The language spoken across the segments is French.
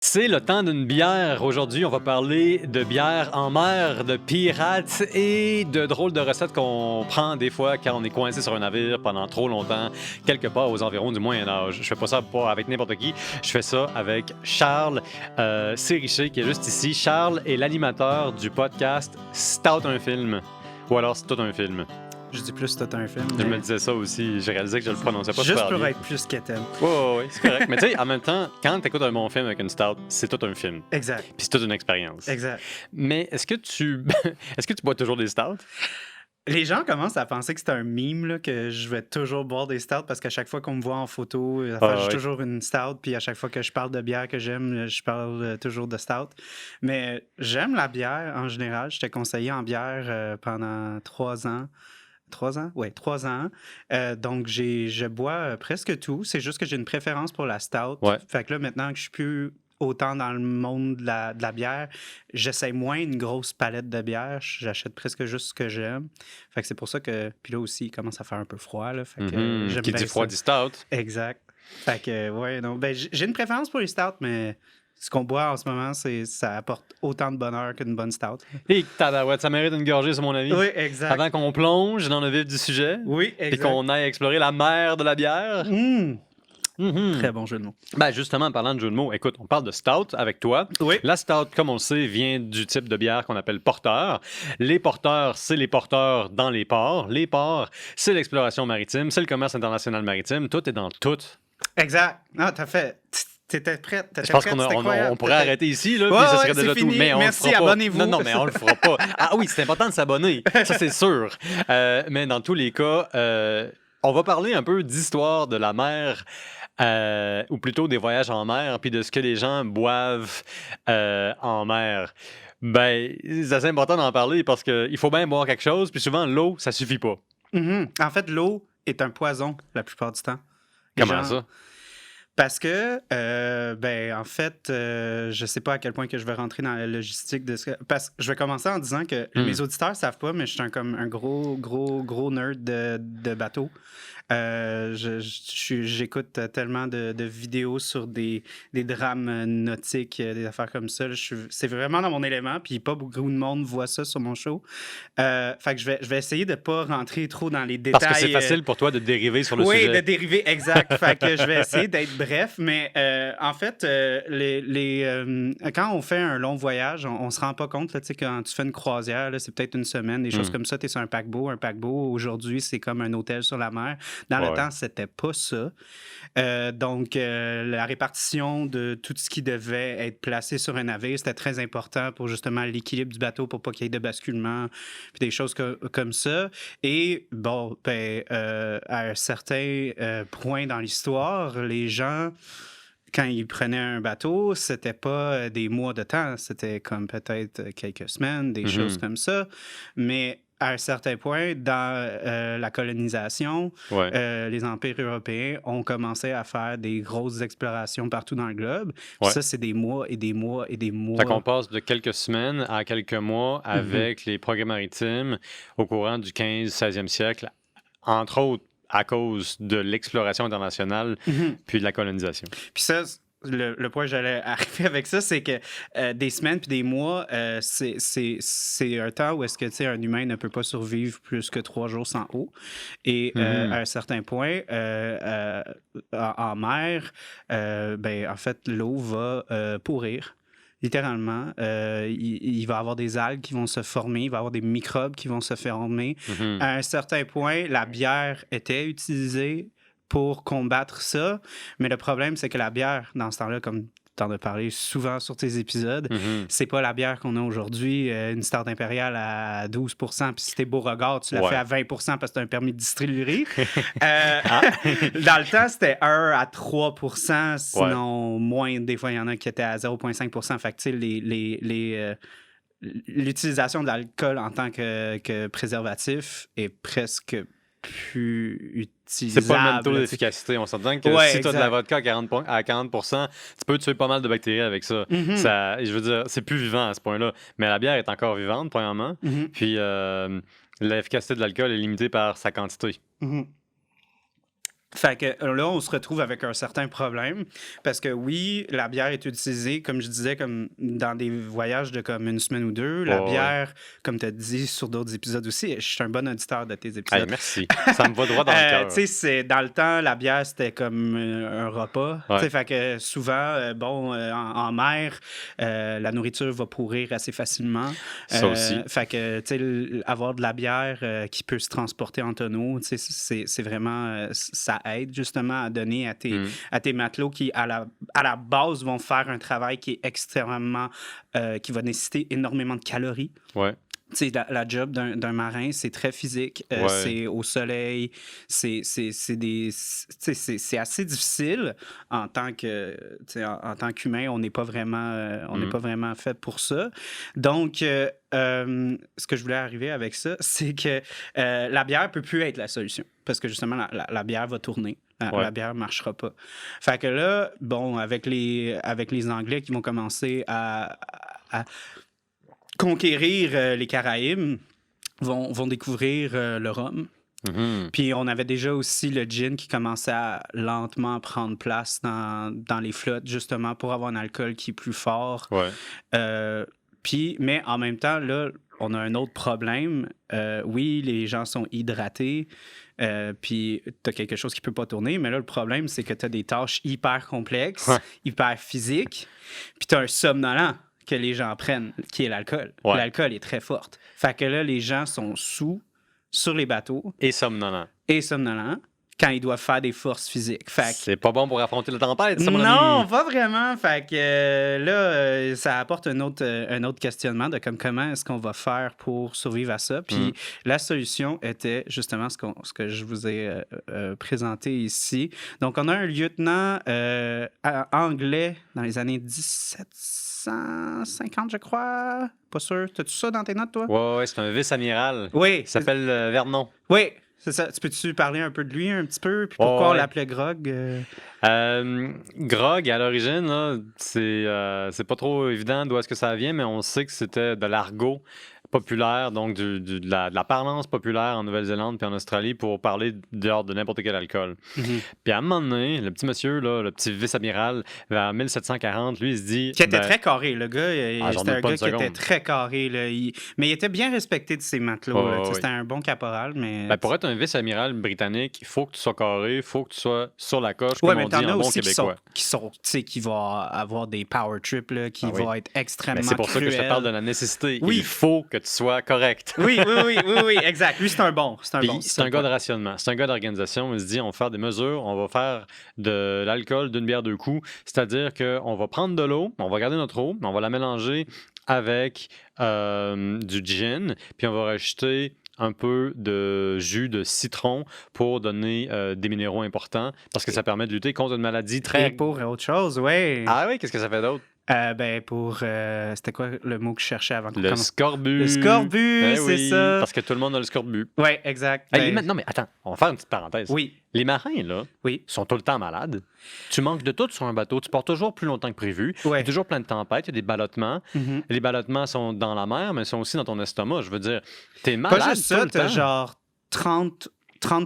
C'est le temps d'une bière. Aujourd'hui, on va parler de bière en mer, de pirates et de drôles de recettes qu'on prend des fois quand on est coincé sur un navire pendant trop longtemps, quelque part aux environs du Moyen-Âge. Je fais pas ça pas avec n'importe qui, je fais ça avec Charles Sériché qui est juste ici. Charles est l'animateur du podcast Stout un film. Ou alors c'est tout un film. Je dis plus c'est un film. Je me disais ça aussi, j'ai réalisé que je le prononçais pas juste super pour bien. être plus quétaine. Oui, c'est correct. Mais tu sais, en même temps, quand tu écoutes un bon film avec une stout, c'est tout un film. Exact. Puis c'est toute une expérience. Exact. Mais est-ce que tu bois toujours des stouts? Les gens commencent à penser que c'est un meme, là, que je vais toujours boire des stouts parce qu'à chaque fois qu'on me voit en photo, j'ai toujours une stout. Puis à chaque fois que je parle de bière que j'aime, je parle toujours de stout. Mais j'aime la bière en général. J'étais conseiller en bière pendant 3 ans. 3 ans? Oui, 3 ans. Donc, je bois presque tout. C'est juste que j'ai une préférence pour la stout. Ouais. Fait que là, maintenant que je suis plus autant dans le monde de la bière, j'essaie moins une grosse palette de bière. J'achète presque juste ce que j'aime. Fait que c'est pour ça que... Puis là aussi, il commence à faire un peu froid. Là, fait que j'aime Qui bien dit froid ça. dit stout. Exact. Fait que, ouais, non. Ben, j'ai une préférence pour les stouts, mais... Ce qu'on boit en ce moment, ça apporte autant de bonheur qu'une bonne stout. Et tabarouette, ça mérite une gorgée, c'est mon avis. Oui, exact. Avant qu'on plonge dans le vif du sujet. Oui, exact. Et qu'on aille explorer la mer de la bière. Très bon jeu de mots. Ben justement, en parlant de jeu de mots, écoute, on parle de stout avec toi. Oui. La stout, comme on le sait, vient du type de bière qu'on appelle porteur. Les porteurs, c'est les porteurs dans les ports. Les ports, c'est l'exploration maritime, c'est le commerce international maritime. Tout est dans tout. Exact. Ah, t'as fait... T'étais prête. Je pense qu'on pourrait arrêter ici, là, puis ça serait déjà fini. tout. Mais on merci, le fera pas. abonnez-vous. Non, mais on le fera pas. Ah oui, c'est important de s'abonner, ça c'est sûr. Mais dans tous les cas, on va parler un peu d'histoire de la mer, ou plutôt des voyages en mer, puis de ce que les gens boivent en mer. Ben, c'est assez important d'en parler parce qu'il faut bien boire quelque chose, puis souvent l'eau, ça suffit pas. En fait, l'eau est un poison la plupart du temps. Comment ça? Parce que, en fait, je sais pas à quel point que je vais rentrer dans la logistique de ce que... Parce que je vais commencer en disant que mes auditeurs savent pas, mais je suis comme un gros nerd de bateau. J'écoute tellement de vidéos sur des drames nautiques, des affaires comme ça. C'est vraiment dans mon élément, puis pas beaucoup de monde voit ça sur mon show. Fait que je vais essayer de pas rentrer trop dans les détails. Parce que c'est facile pour toi de dériver sur le sujet. Oui, de dériver, exact. Fait que je vais essayer d'être bref, mais en fait, quand on fait un long voyage, on se rend pas compte, là, quand tu fais une croisière, là, c'est peut-être une semaine, des choses comme ça, tu es sur un paquebot. Un paquebot, aujourd'hui, c'est comme un hôtel sur la mer. Dans le temps, c'était pas ça. Donc, la répartition de tout ce qui devait être placé sur un navire, c'était très important pour justement l'équilibre du bateau, pour pas qu'il y ait de basculement, puis des choses comme ça. Et bon, à un certain point dans l'histoire, les gens, quand ils prenaient un bateau, c'était pas des mois de temps, c'était comme peut-être quelques semaines, des choses comme ça. Mais à un certain point, dans la colonisation, les empires européens ont commencé à faire des grosses explorations partout dans le globe. Ça, c'est des mois et des mois et des mois. Fait qu'on passe de quelques semaines à quelques mois avec les progrès maritimes au courant du 15-16e siècle, entre autres à cause de l'exploration internationale puis de la colonisation. Puis ça... Le point que j'allais arriver avec ça, c'est que des semaines puis des mois, c'est un temps où est-ce que un humain ne peut pas survivre plus que 3 jours sans eau. Et à un certain point, en mer, en fait, l'eau va pourrir. Littéralement, il va y avoir des algues qui vont se former, il va y avoir des microbes qui vont se former. À un certain point, la bière était utilisée pour combattre ça. Mais le problème, c'est que la bière, dans ce temps-là, comme tu en as parlé souvent sur tes épisodes, c'est pas la bière qu'on a aujourd'hui. Une stout impériale à 12 puis si t'es Beauregard, tu la fais à 20 parce que t'as un permis de distillerie. Dans le temps, c'était 1 à 3 sinon moins. Des fois, il y en a qui étaient à 0,5 Fait que, tu sais, l'utilisation de l'alcool en tant que préservatif est presque plus utilisable. C'est pas le même taux d'efficacité. On s'entend que si tu as de la vodka à 40%, tu peux tuer pas mal de bactéries avec ça. Je veux dire, c'est plus vivant à ce point-là. Mais la bière est encore vivante, premièrement. Puis l'efficacité de l'alcool est limitée par sa quantité. Fait que là, on se retrouve avec un certain problème parce que oui, la bière est utilisée, comme je disais, comme dans des voyages de comme une semaine ou deux. La Ouais. bière, comme tu as dit sur d'autres épisodes aussi, je suis un bon auditeur de tes Hey, épisodes. merci. Ça me va droit dans le cœur. Tu sais, dans le temps, la bière, c'était comme un repas. Ouais. Tu sais, fait que souvent, en mer, la nourriture va pourrir assez facilement. Ça aussi. Fait que, tu sais, avoir de la bière qui peut se transporter en tonneau, tu sais, c'est vraiment... ça aide justement à donner à tes matelots qui, à la base, vont faire un travail qui est extrêmement... qui va nécessiter énormément de calories. Ouais. Tu sais, la job d'un marin, c'est très physique. Ouais. C'est au soleil. C'est assez difficile en tant que, en tant qu'humain. On n'est pas vraiment, n'est pas vraiment fait pour ça. Donc, ce que je voulais arriver avec ça, c'est que la bière ne peut plus être la solution. Parce que justement, la bière va tourner. La bière ne marchera pas. Fait que là, bon, avec les Anglais qui vont commencer à conquérir les Caraïbes, vont découvrir le rhum. Mm-hmm. Puis on avait déjà aussi le gin qui commençait à lentement prendre place dans les flottes, justement pour avoir un alcool qui est plus fort. Ouais. Mais en même temps, là, on a un autre problème. Oui, les gens sont hydratés, puis tu as quelque chose qui peut pas tourner, mais là, le problème, c'est que tu as des tâches hyper complexes, hyper physiques, puis tu as un somnolent que les gens prennent, qui est l'alcool. Ouais. L'alcool est très forte. Fait que là, les gens sont sous sur les bateaux. Et somnolent. Quand ils doivent faire des forces physiques. Fait que... C'est pas bon pour affronter la tempête, ça, mon non, ami. pas vraiment. Fait que là, ça apporte un autre questionnement de comment est-ce qu'on va faire pour survivre à ça. Puis la solution était justement ce que je vous ai présenté ici. Donc, on a un lieutenant anglais dans les années 1750, je crois. Pas sûr. T'as-tu ça dans tes notes, toi? Ouais, c'est un vice-amiral. Oui. Il s'appelle Vernon. Oui. C'est ça. Tu peux-tu parler un peu de lui un petit peu? Puis pourquoi on l'appelait Grog? Grog, à l'origine, là, c'est pas trop évident d'où est-ce que ça vient, mais on sait que c'était de l'argot populaire, donc de la parlance populaire en Nouvelle-Zélande puis en Australie pour parler de n'importe quel alcool. Mm-hmm. Puis à un moment donné, le petit monsieur, là, le petit vice-amiral, vers 1740, lui, il se dit... Qui était très carré, le gars. C'était un gars qui seconde. était très carré. Là. Mais il était bien respecté de ses matelots. C'était un bon caporal, mais... pour être un vice-amiral britannique, il faut que tu sois carré, il faut que tu sois sur la coche, Ouais, comme on dit en bon québécois. Qui vont avoir des power trips, là, qui vont être extrêmement c'est pour cruels. ça que je te parle de la nécessité. Oui. Il faut que tu sois correct. Oui, exact. Lui, c'est un bon. C'est un gars de rationnement. C'est un gars d'organisation. Il se dit, on va faire des mesures, on va faire de l'alcool d'une bière deux coups. C'est-à-dire qu'on va prendre de l'eau, on va garder notre eau, on va la mélanger avec du gin, puis on va rajouter un peu de jus de citron pour donner des minéraux importants parce que ça permet de lutter contre une maladie très... Et pour autre chose, oui. Ah oui, qu'est-ce que ça fait d'autre? C'était quoi le mot que je cherchais avant? Le scorbut. Le scorbut, c'est ça. Parce que tout le monde a le scorbut. Oui, exact. Non, mais attends, on va faire une petite parenthèse. Oui. Les marins, là, sont tout le temps malades. Tu manques de tout sur un bateau. Tu pars toujours plus longtemps que prévu. Il y a toujours plein de tempêtes. Il y a des ballottements. Mm-hmm. Les ballottements sont dans la mer, mais sont aussi dans ton estomac. Je veux dire, t'es malade. Pas juste ça, t'as genre 30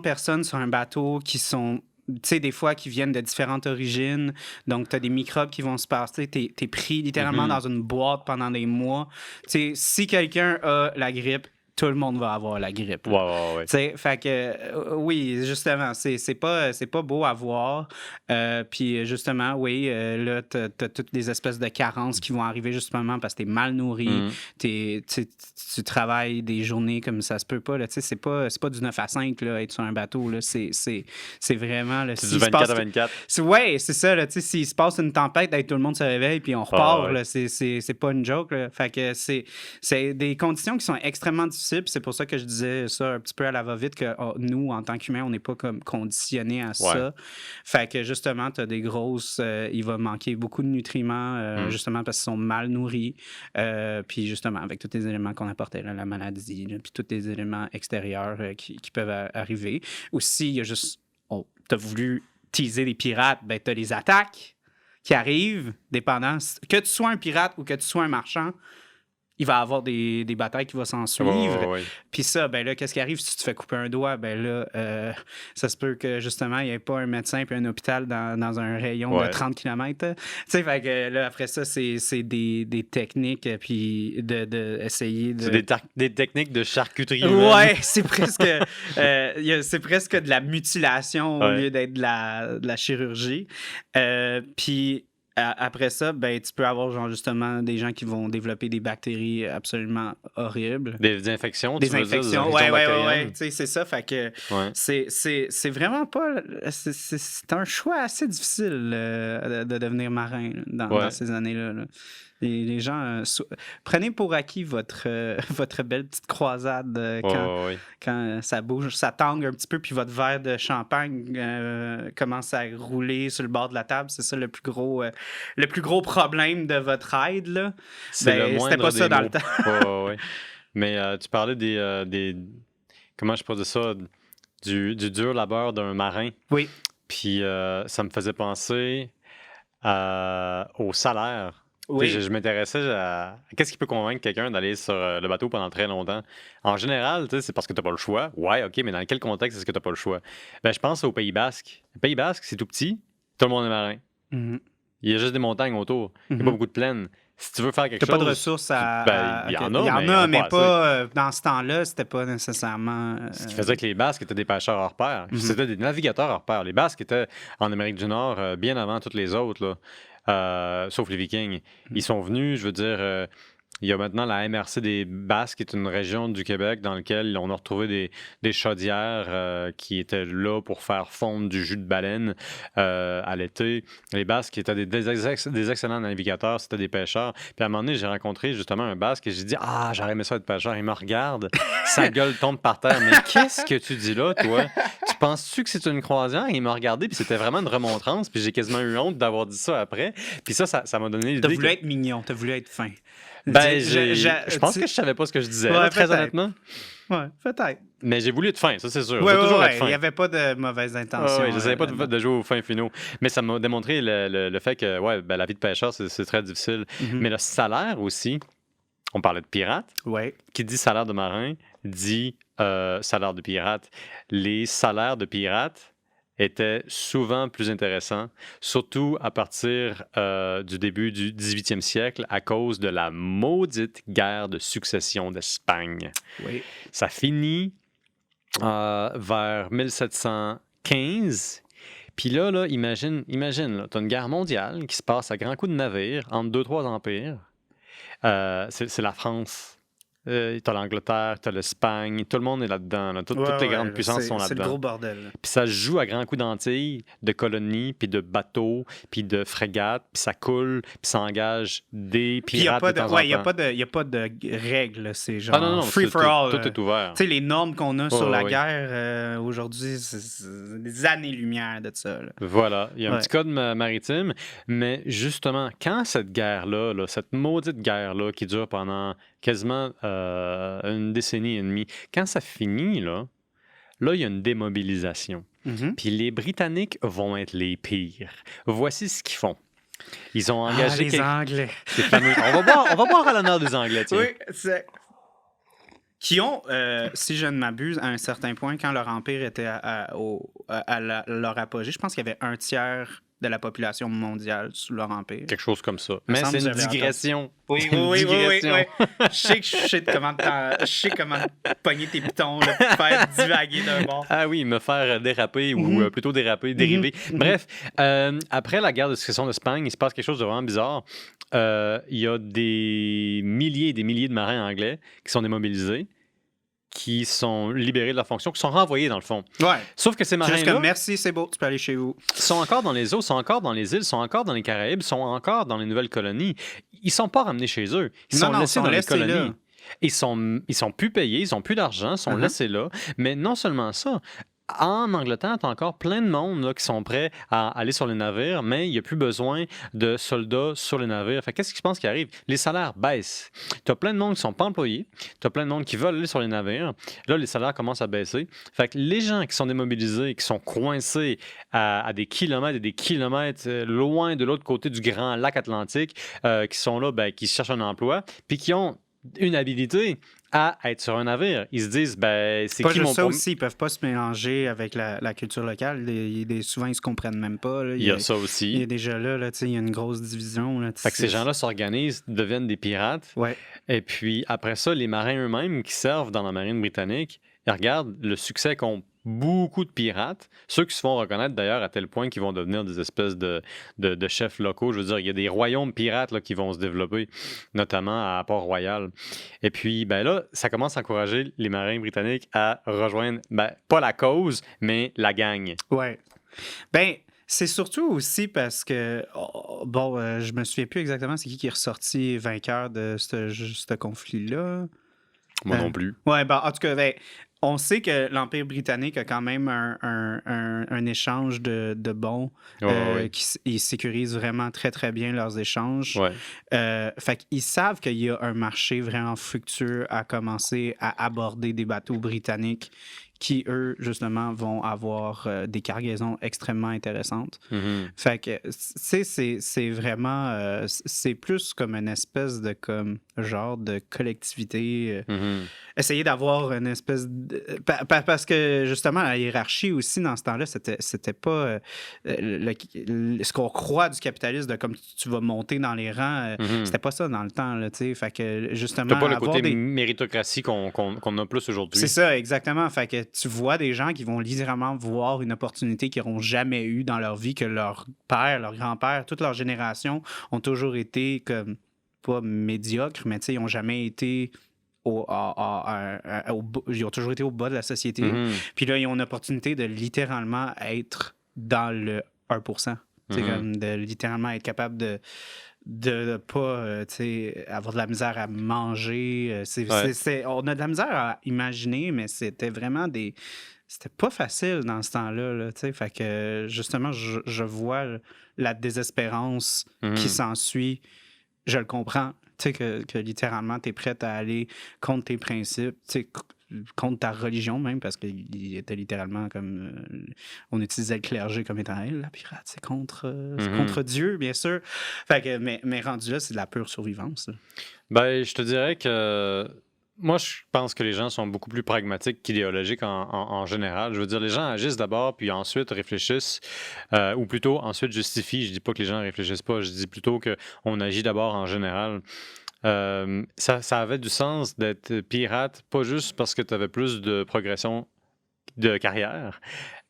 personnes sur un bateau qui sont... Tu sais, des fois, qui viennent de différentes origines. Donc, tu as des microbes qui vont se passer. Tu es pris littéralement dans une boîte pendant des mois. Tu sais, si quelqu'un a la grippe, tout le monde va avoir la grippe. Ouais. Fait que, oui, justement, c'est pas beau à voir. Puis, justement, oui, là, t'as toutes des espèces de carences qui vont arriver justement parce que t'es mal nourri. Tu travailles des journées comme ça se peut pas. Là, c'est pas du 9 à 5, là, être sur un bateau. Là, c'est vraiment... Là, c'est du 24 à 24. Oui, c'est ça. Là, s'il se passe une tempête, tout le monde se réveille puis on repart. Là, c'est pas une joke. Là. Fait que c'est des conditions qui sont extrêmement difficiles. C'est pour ça que je disais ça un petit peu à la va-vite que nous, en tant qu'humains, on n'est pas comme conditionnés à ça. Fait que justement, tu as des grosses... il va manquer beaucoup de nutriments justement parce qu'ils sont mal nourris. Puis justement, avec tous les éléments qu'on apportait, là, la maladie, là, puis tous les éléments extérieurs qui peuvent arriver. Aussi, il y a juste... tu as voulu teaser les pirates, ben tu as les attaques qui arrivent, dépendant... Que tu sois un pirate ou que tu sois un marchand, il va y avoir des batailles qui vont s'en Ouais, suivre. ouais, ouais. Puis ça, ben là, qu'est-ce qui arrive si tu te fais couper un doigt? Ben là, ça se peut que justement, il n'y ait pas un médecin puis un hôpital dans un rayon de Ouais. 30 km. Tu sais, fait que là, après ça, c'est des techniques, puis essayer de. C'est des techniques de charcuterie humaine. Ouais, c'est presque, c'est presque de la mutilation au Ouais. lieu d'être de la chirurgie. Puis après ça, ben, tu peux avoir genre, justement des gens qui vont développer des bactéries absolument horribles. Des infections, Des tu veux dire, infections, des ouais, bactériennes. tu sais, c'est ça. Fait que Ouais. c'est vraiment pas. C'est un choix assez difficile de devenir marin là, dans Ouais. ces années-là. Là. Les gens, prenez pour acquis votre belle petite croisade Ouais, ouais. quand ça bouge, ça tangue un petit peu, puis votre verre de champagne commence à rouler sur le bord de la table. C'est ça le plus gros problème de votre aide. Là. C'est le Ben, moindre c'était pas ça des dans mots. le temps. Ouais, ouais. Mais tu parlais des comment je peux dire ça, du dur labeur d'un marin. Oui. Puis ça me faisait penser au salaire. Oui. Tu sais, je m'intéressais à qu'est-ce qui peut convaincre quelqu'un d'aller sur le bateau pendant très longtemps. En général, tu sais, c'est parce que tu n'as pas le choix. Ouais, OK, mais dans quel contexte est-ce que tu n'as pas le choix? Ben, je pense au Pays Basque. Le Pays Basque, c'est tout petit, tout le monde est marin. Mhm. Il y a juste des montagnes autour. Il n'y a pas beaucoup de plaines. Si tu veux faire quelque T'as chose... pas de ressources à. Ben, il y en a, Il y en mais a, mais pas pas dans ce temps-là, c'était pas nécessairement. Ce qui faisait que les Basques étaient des pêcheurs hors pair. Puis C'était des navigateurs hors pair. Les Basques étaient en Amérique du Nord bien avant toutes les autres, là. Sauf les Vikings. Ils sont venus, je veux dire, il y a maintenant la MRC des Basques, qui est une région du Québec dans laquelle on a retrouvé des chaudières qui étaient là pour faire fondre du jus de baleine à l'été. Les Basques étaient des excellents navigateurs, c'était des pêcheurs. Puis à un moment donné, j'ai rencontré justement un Basque et j'ai dit « Ah, j'aurais aimé ça être pêcheur. » Il me regarde, sa gueule tombe par terre. « Mais qu'est-ce que tu dis là, toi? Tu penses-tu que c'est une croisière? » Il m'a regardé, puis c'était vraiment une remontrance, puis j'ai quasiment eu honte d'avoir dit ça après. Puis ça m'a donné l'idée T'as voulu que... être mignon, t'as voulu être fin. Ben, je pense que je savais pas ce que je disais, là, très peut-être. honnêtement. Ouais, peut-être. Mais j'ai voulu être fin, ça c'est sûr. Ouais, J'ai toujours ouais, être fin. il n'y avait pas de mauvaises intentions. Ouais, j'essayais pas de jouer aux fins finaux. Mais ça m'a démontré le fait que ouais, ben, la vie de pêcheur, c'est très difficile. Mais le salaire aussi, on parlait de pirate. Ouais. Qui dit salaire de marin, dit salaire de pirate. Les salaires de pirates étaient souvent plus intéressants, surtout à partir du début du 18e siècle, à cause de la maudite guerre de succession d'Espagne. Oui. Ça finit vers 1715. Puis là, imagine là, tu as une guerre mondiale qui se passe à grands coups de navire entre 2-3 empires. C'est la France. T'as l'Angleterre, t'as l'Espagne, tout le monde est là-dedans. Là. Toutes les grandes puissances sont là-dedans. C'est le gros bordel. Là. Puis ça se joue à grands coups d'Antilles, de colonies, puis de bateaux, puis de frégates, puis ça coule, puis ça engage des pirates de temps en temps. Il n'y a pas de règles. C'est genre non, free for all. Tout est ouvert. Tu sais, les normes qu'on a sur la oui. guerre aujourd'hui, c'est des années-lumière de ça. Là. Voilà, il y a un petit code maritime, mais justement, quand cette guerre-là, cette maudite guerre-là qui dure pendant quasiment une décennie et demie, quand ça finit, là, il y a une démobilisation. Puis les Britanniques vont être les pires. Voici ce qu'ils font. Ils ont engagé... les Anglais. On va boire à l'honneur des Anglais, tiens. Oui, c'est... Qui ont, si je ne m'abuse, à un certain point, quand leur empire était à leur apogée, je pense qu'il y avait un tiers de la population mondiale sous leur empire. Quelque chose comme ça. Mais c'est une digression. Oui. Je sais comment pogner tes pitons, là, pour faire divaguer d'un bord. Ah oui, me faire déraper ou plutôt dériver. Bref, après la guerre de succession d'Espagne, il se passe quelque chose de vraiment bizarre. Il y a des milliers et des milliers de marins anglais qui sont démobilisés, qui sont libérés de leur fonction, qui sont renvoyés dans le fond. Ouais. Sauf que ces marins-là... Juste comme merci, c'est beau, tu peux aller chez vous. Sont encore dans les eaux, sont encore dans les îles, sont encore dans les Caraïbes, sont encore dans les nouvelles colonies. Ils sont pas ramenés chez eux. Ils sont laissés dans les colonies. Là. Ils sont plus payés, ils ont plus d'argent, ils sont laissés là. Mais non seulement ça, en Angleterre, tu as encore plein de monde là, qui sont prêts à aller sur les navires, mais il n'y a plus besoin de soldats sur les navires. Fait qu'est-ce qui se passe qui arrive? Les salaires baissent. Tu as plein de monde qui ne sont pas employés. Tu as plein de monde qui veulent aller sur les navires. Là, les salaires commencent à baisser. Fait que les gens qui sont démobilisés, qui sont coincés à des kilomètres et des kilomètres loin de l'autre côté du grand lac Atlantique, qui sont là, qui cherchent un emploi, puis qui ont une habilité à être sur un navire. Ils se disent, ben, c'est Pas qui juste mon... ça aussi, ils peuvent pas se mélanger avec la culture locale. Souvent, ils se comprennent même pas. Là. Il y a ça Il y aussi. a déjà là, il y a une grosse division. Là, Fait que ces gens-là s'organisent, deviennent des pirates. Ouais. Et puis après ça, les marins eux-mêmes qui servent dans la marine britannique, ils regardent le succès qu'ont beaucoup de pirates, ceux qui se font reconnaître d'ailleurs à tel point qu'ils vont devenir des espèces de chefs locaux. Je veux dire, il y a des royaumes pirates là, qui vont se développer, notamment à Port-Royal. Et puis, ben là, ça commence à encourager les marins britanniques à rejoindre, ben, pas la cause, mais la gang. Ouais. Ben, c'est surtout aussi parce que, je me souviens plus exactement c'est qui est ressorti vainqueur de ce conflit-là. Moi non plus. Ouais, ben, en tout cas, ben, on sait que l'Empire britannique a quand même un échange de bons Ouais. ils sécurisent vraiment très, très bien leurs échanges. Ouais. Fait qu'ils savent qu'il y a un marché vraiment fructueux à commencer à aborder des bateaux britanniques qui, eux, justement, vont avoir des cargaisons extrêmement intéressantes. Mhm. Fait que, c'est vraiment... c'est plus comme une espèce de genre de collectivité. Mhm. Essayer d'avoir une espèce de... Parce que, justement, la hiérarchie aussi, dans ce temps-là, c'était pas ce qu'on croit du capitalisme, de comme tu vas monter dans les rangs. Mhm. C'était pas ça dans le temps, là, tu sais. Fait que, justement... T'as pas le avoir côté méritocratie qu'on a plus aujourd'hui. C'est ça, exactement. Fait que tu vois des gens qui vont littéralement voir une opportunité qu'ils n'auront jamais eue dans leur vie, que leur père, leur grand-père, toute leur génération ont toujours été comme, pas médiocres, mais tu sais, ils n'ont jamais été ils ont toujours été au bas de la société. Mhm. Puis là, ils ont une opportunité de littéralement être dans le 1%. Tu sais, comme de littéralement être capable de pas avoir de la misère à manger. On a de la misère à imaginer, mais c'était vraiment c'était pas facile dans ce temps-là. Là, fait que justement, je vois la désespérance qui s'ensuit. Je le comprends. Que littéralement, tu es prête à aller contre tes principes, contre ta religion même, parce qu'il était littéralement comme... on utilisait le clergé comme étant la pirate, c'est contre Dieu, bien sûr. Fait que, mais rendu là, c'est de la pure survivance. Là. Ben, je te dirais que moi, je pense que les gens sont beaucoup plus pragmatiques qu'idéologiques en général. Je veux dire, les gens agissent d'abord, puis ensuite réfléchissent, ou plutôt ensuite justifient. Je dis pas que les gens réfléchissent pas, je dis plutôt qu'on agit d'abord en général. Ça avait du sens d'être pirate, pas juste parce que tu avais plus de progression de carrière,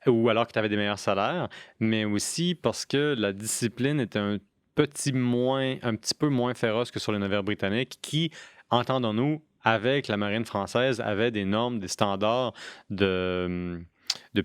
ou alors que tu avais des meilleurs salaires, mais aussi parce que la discipline était un petit peu moins féroce que sur les navires britanniques qui, entendons-nous, avec la marine française, avait des normes, des standards de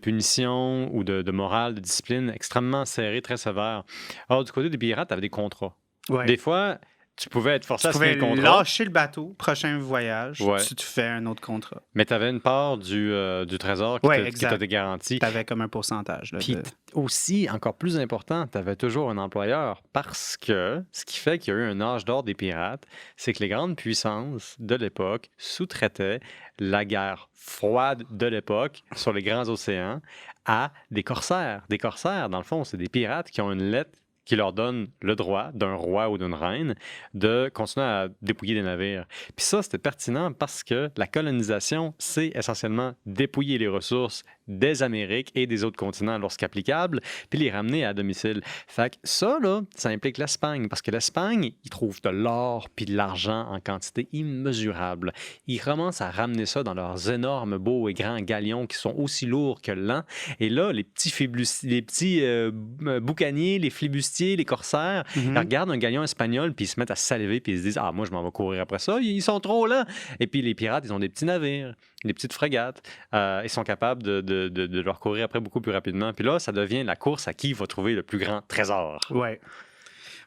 punition ou de morale, de discipline extrêmement serrés, très sévères. Alors, du côté des pirates, tu avais des contrats. Ouais. Des fois, tu pouvais être forcé à signer le Tu pouvais contrat. lâcher le bateau, prochain voyage, Ouais. tu te fais un autre contrat. Mais tu avais une part du trésor qui t'était garantie. Tu avais comme un pourcentage. Là, Puis aussi, encore plus important, tu avais toujours un employeur parce que ce qui fait qu'il y a eu un âge d'or des pirates, c'est que les grandes puissances de l'époque sous-traitaient la guerre froide de l'époque sur les grands océans à des corsaires. Des corsaires, dans le fond, c'est des pirates qui ont une lettre qui leur donne le droit d'un roi ou d'une reine de continuer à dépouiller des navires. Puis ça, c'était pertinent parce que la colonisation, c'est essentiellement dépouiller les ressources des Amériques et des autres continents lorsqu'applicable, puis les ramener à domicile. Fait que ça, là, ça implique l'Espagne, parce que l'Espagne, ils trouvent de l'or puis de l'argent en quantité immesurable. Ils commencent à ramener ça dans leurs énormes, beaux et grands galions qui sont aussi lourds que lents. Et là, les petits boucaniers, les flibustiers, les corsaires, ils regardent un galion espagnol puis ils se mettent à saliver puis ils se disent « Ah, moi, je m'en vais courir après ça, ils sont trop lents! » Et puis les pirates, ils ont des petits navires, des petites frégates. Ils sont capables de leur courir après beaucoup plus rapidement. Puis là, ça devient la course à qui va trouver le plus grand trésor. Ouais.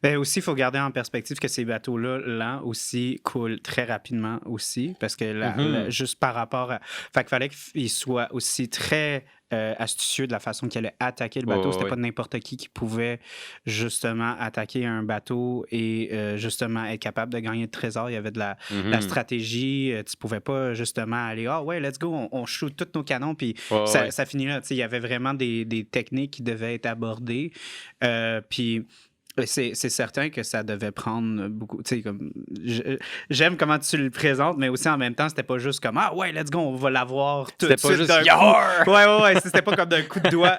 Mais aussi, il faut garder en perspective que ces bateaux-là, lents aussi, coulent très rapidement aussi, parce que juste par rapport à... Fait qu'il fallait qu'ils soient aussi très astucieux de la façon qu'ils allaient attaquer le bateau. C'était pas n'importe qui pouvait justement attaquer un bateau et justement être capable de gagner le trésor. Il y avait de la stratégie. Tu pouvais pas justement aller « Ah ouais, let's go, on shoot tous nos canons. » Puis ça finit là. Il y avait vraiment des techniques qui devaient être abordées. Puis C'est certain que ça devait prendre beaucoup. Tu sais, comme. J'aime comment tu le présentes, mais aussi en même temps, c'était pas juste comme ah ouais, let's go, on va l'avoir tout de C'était pas suite juste d'un Yar! coup. Ouais. C'était pas comme d'un coup de doigt,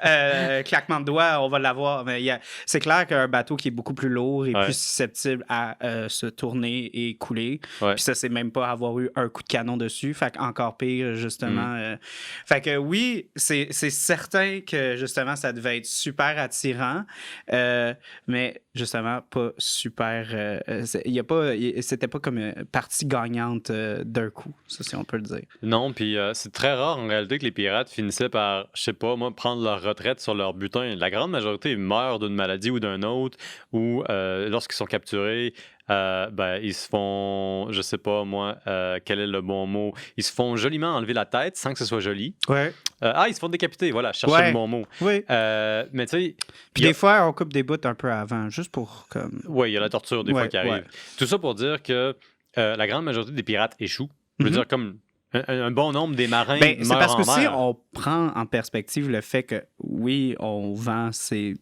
claquement de doigt, on va l'avoir. Mais c'est clair qu'un bateau qui est beaucoup plus lourd et Ouais. plus susceptible à se tourner et couler. Ouais. Puis ça, c'est même pas avoir eu un coup de canon dessus. Fait qu'encore pire, justement. Fait que oui, c'est certain que justement, ça devait être super attirant. Mais justement, pas super. C'était pas comme une partie gagnante d'un coup, ça, si on peut le dire. Non, puis c'est très rare en réalité que les pirates finissaient par, je sais pas, moi, prendre leur retraite sur leur butin. La grande majorité meurent d'une maladie ou d'un autre, ou lorsqu'ils sont capturés, ils se font, je sais pas moi, quel est le bon mot, ils se font joliment enlever la tête sans que ce soit joli. Ouais. Ils se font décapiter, voilà, je cherchais Ouais. le bon mot. Oui. Mais tu sais, Puis des fois, on coupe des bouts un peu avant, juste pour comme. oui, il y a la torture des fois Ouais, qui arrive. ouais. Tout ça pour dire que la grande majorité des pirates échouent. Je veux dire, comme un bon nombre des marins Ben, c'est meurent parce que en si mer. on prend en perspective le fait que, oui, on vend ces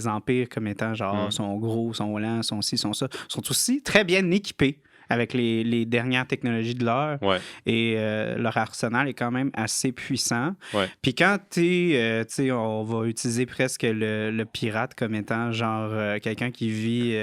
empires comme étant genre, sont gros, sont lents, sont ci, sont ça, sont aussi très bien équipés avec les dernières technologies de l'heure. Ouais. Et leur arsenal est quand même assez puissant. Ouais. Puis quand tu sais, on va utiliser presque le pirate comme étant genre quelqu'un qui vit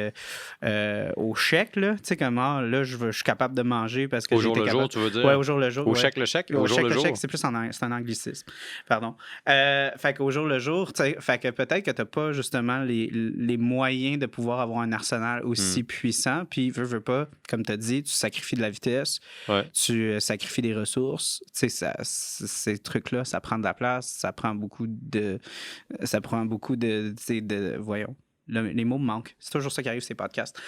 au chèque, là. Tu sais, comment, là, je suis capable de manger parce que Au jour j'étais le capable... jour, tu veux dire? Ouais, au jour le jour. Au ouais. chèque le chèque? Au Au jour chèque le jour? chèque, c'est plus c'est un anglicisme. Pardon. Fait qu'au jour le jour, tu sais, fait que peut-être que tu n'as pas justement les moyens de pouvoir avoir un arsenal aussi puissant. Puis, veux pas, comme tu as dit, tu sacrifies de la vitesse, Ouais. tu sacrifies des ressources. Tu sais, ces trucs-là, ça prend de la place, ça prend beaucoup de. Tu sais, voyons. Les mots me manquent. C'est toujours ça qui arrive, ces podcasts.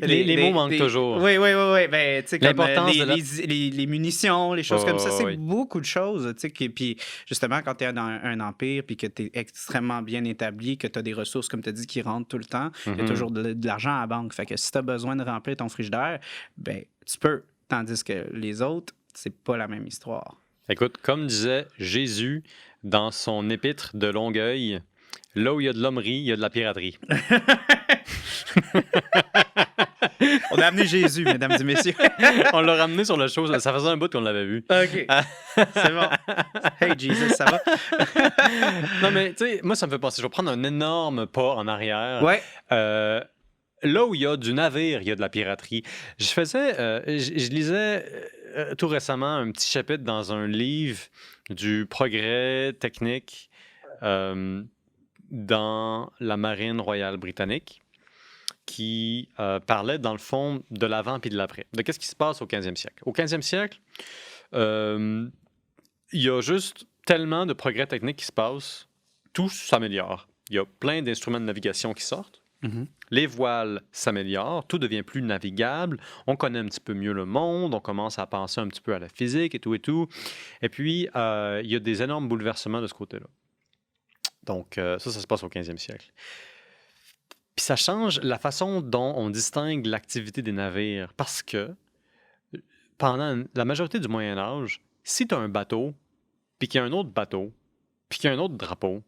Les mots manquent toujours. Oui. Ben, tu sais, comme L'importance de la- les munitions, les choses comme ça, c'est oui. beaucoup de choses. Tu sais, puis justement, quand tu es dans un empire puis que tu es extrêmement bien établi, que tu as des ressources, comme tu as dit, qui rentrent tout le temps, il y a toujours de l'argent à la banque. Fait que si tu as besoin de remplir ton frigidaire, ben, tu peux. Tandis que les autres, c'est pas la même histoire. Écoute, comme disait Jésus dans son épître de Longueuil, là où il y a de l'hommerie, il y a de la piraterie. On a amené Jésus, mesdames et messieurs. On l'a ramené sur le show, ça faisait un bout qu'on l'avait vu. OK. C'est bon. Hey, Jesus, ça va? Non, mais tu sais, moi, ça me fait penser, je vais prendre un énorme pas en arrière. Ouais. Là où il y a du navire, il y a de la piraterie. Je lisais tout récemment un petit chapitre dans un livre du progrès technique dans la marine royale britannique qui parlait dans le fond de l'avant puis de l'après. De qu'est-ce qui se passe au 15e siècle. Au 15e siècle, il y a juste tellement de progrès techniques qui se passent, tout s'améliore. Il y a plein d'instruments de navigation qui sortent. Les voiles s'améliorent, tout devient plus navigable, on connaît un petit peu mieux le monde, on commence à penser un petit peu à la physique et tout et tout. Et puis, il y a des énormes bouleversements de ce côté-là. Donc, ça se passe au 15e siècle. Puis ça change la façon dont on distingue l'activité des navires, parce que pendant la majorité du Moyen Âge, si tu as un bateau, puis qu'il y a un autre bateau, puis qu'il y a un autre drapeau,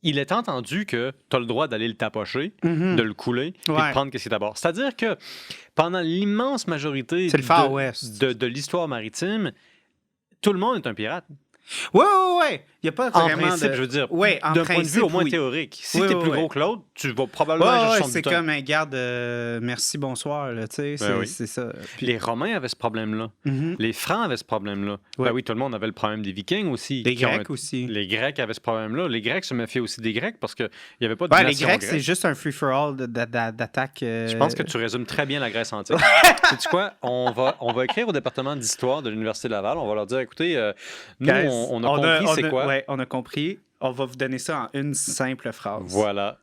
il est entendu que tu as le droit d'aller le tapocher, de le couler, puis de prendre ce qui est à bord. C'est-à-dire que pendant l'immense majorité C'est le Far West. de l'histoire maritime, tout le monde est un pirate. Ouais. Il n'y a pas En vraiment principe, je veux dire, Ouais, en d'un point de vue principe, au moins oui. théorique. Si Oui, tu es oui, plus oui. gros que l'autre, tu vas probablement Ouais, juste son c'est butin. comme un garde, merci, bonsoir, là, tu sais, Ben oui. c'est ça. Puis les Romains avaient ce problème-là. Les Francs avaient ce problème-là. Ouais. Ben oui, tout le monde avait le problème des Vikings aussi. Les qui ont Grecs aussi. Les Grecs avaient ce problème-là. Les Grecs se méfiaient aussi des Grecs parce qu'il n'y avait pas de Ouais, les nation Grecs, grecque. c'est juste un free-for-all d'attaque. Je pense que tu résumes très bien la Grèce antique. Sais-tu quoi? On va écrire au département d'histoire de l'Université de Laval. On va leur dire, écoutez, nous, Guys, on a compris c'est quoi. Ouais, on a compris. On va vous donner ça en une simple phrase. Voilà.